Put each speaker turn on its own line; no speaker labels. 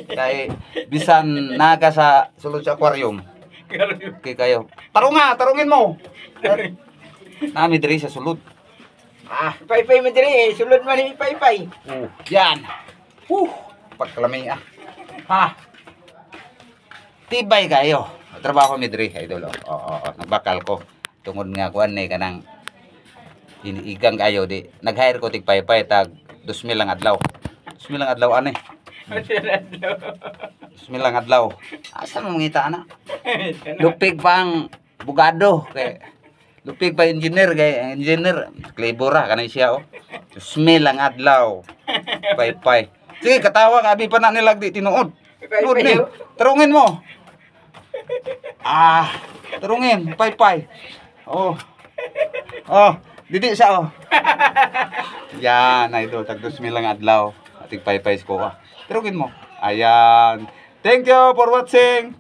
Kay bisan naga sa sulod sa aquarium. Kay kayo. Tarungin mo. Nami diri sa sulod.
Pay-pay mo diri, sulod man ni pay-pay.
Yan. Pagkalami Tibay kayo. Trabaho mi diri idol. Nagbakal ko. Tungod nga kuan ni kanang iniigang kayo di. Nag-hire ko tig pay-pay tag 2,000 lang adlaw. 2,000 lang adlaw ani. 2,000 lang adlaw. Asa mo ngita na? Lupig pang bugado kay lupig pa engineer kay engineer labor kanay siya 2,000 lang adlaw. Pay-pay. Sige katawa ka abi pa na nilagdi tinuod. Tuod ni. Tarungin mo. Tarungin pay-pay. Didi siya Yan idol tag 2,000 lang adlaw. Ating pay-pay ko Tarungin mo. Ayan. Thank you for watching.